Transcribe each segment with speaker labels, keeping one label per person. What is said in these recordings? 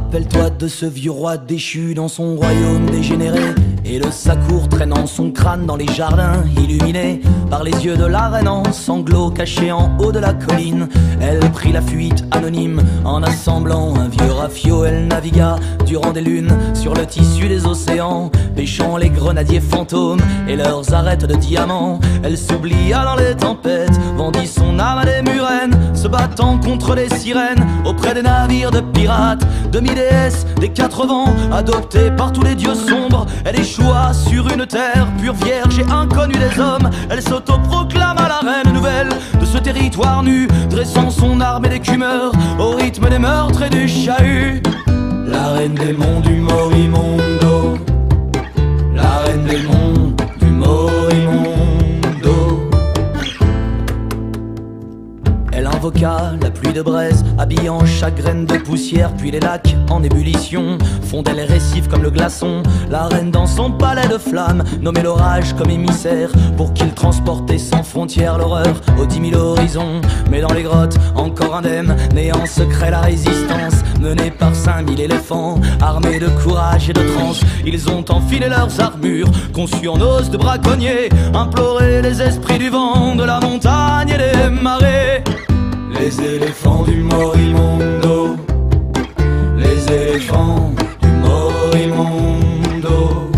Speaker 1: Rappelle-toi de ce vieux roi déchu dans son royaume dégénéré, et de sa cour traînant son crâne dans les jardins illuminés par les yeux de la reine en sanglots cachés en haut de la colline. Elle prit la fuite anonyme en assemblant un vieux rafio. Elle navigua durant des lunes sur le tissu des océans, pêchant les grenadiers fantômes et leurs arêtes de diamants. Elle s'oublia dans les tempêtes, vendit son âme à des murènes, se battant contre les sirènes auprès des navires de pirates. Demi-déesse des quatre vents, adoptée par tous les dieux sombres, elle échoua sur une terre pure, vierge et inconnue des hommes. Elle s'autoproclama la reine nouvelle de ce territoire nu, dressant son armée d'écumeurs au rythme des meurtres et du chahut. La reine des monts du Morimondo, la reine des monts du Morimondo. Elle invoqua la pluie de braise, habillant chaque graine de poussière, puis les lacs en ébullition fondaient les récifs comme le glaçon. La reine dans son palais de flammes nommait l'orage comme émissaire, pour qu'il transportait sans frontières l'horreur aux 10 000 horizons. Mais dans les grottes, encore indemne, née en secret la résistance, menée par 5 000 éléphants, armés de courage et de transe. Ils ont enfilé leurs armures, conçues en os de braconniers, imploré les esprits du vent, de la montagne et des marées. Les éléphants du Morimondo, les éléphants du Morimondo.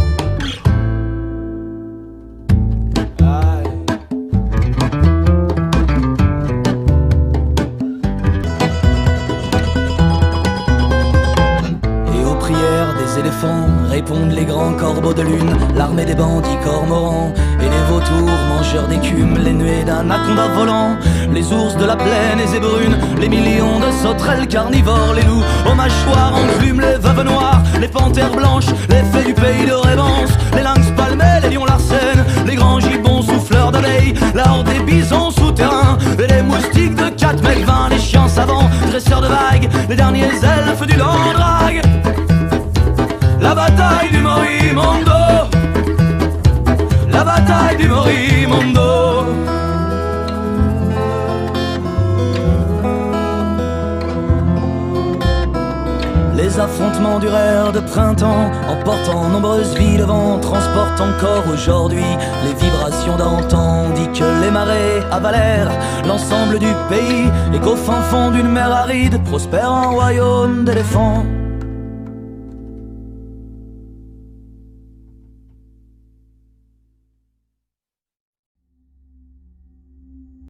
Speaker 1: Et aux prières des éléphants répondent les grands corbeaux de lune, l'armée des bandits cormorans et les vautours mangeurs d'écume, les nuées d'anacondas volants, les ours de la plaine et zébrunes, les millions de sauterelles carnivores, les loups aux mâchoires en plumes, les veuves noires, les panthères blanches, les fées du pays de Rébance, les lynx palmés, les lions larcènes, les grands gibbons souffleurs d'abeilles, la horde des bisons souterrains, et les moustiques de 4 mètres 20, les chiens savants, dresseurs de vagues, les derniers elfes du Landrag. La bataille du Morimondo, la bataille du Morimondo. Les affrontements durèrent de printemps, emportant nombreuses vies, le vent transporte encore aujourd'hui les vibrations d'antan. On dit que les marées avalèrent l'ensemble du pays, et qu'au fin fond d'une mer aride prospère un royaume d'éléphants.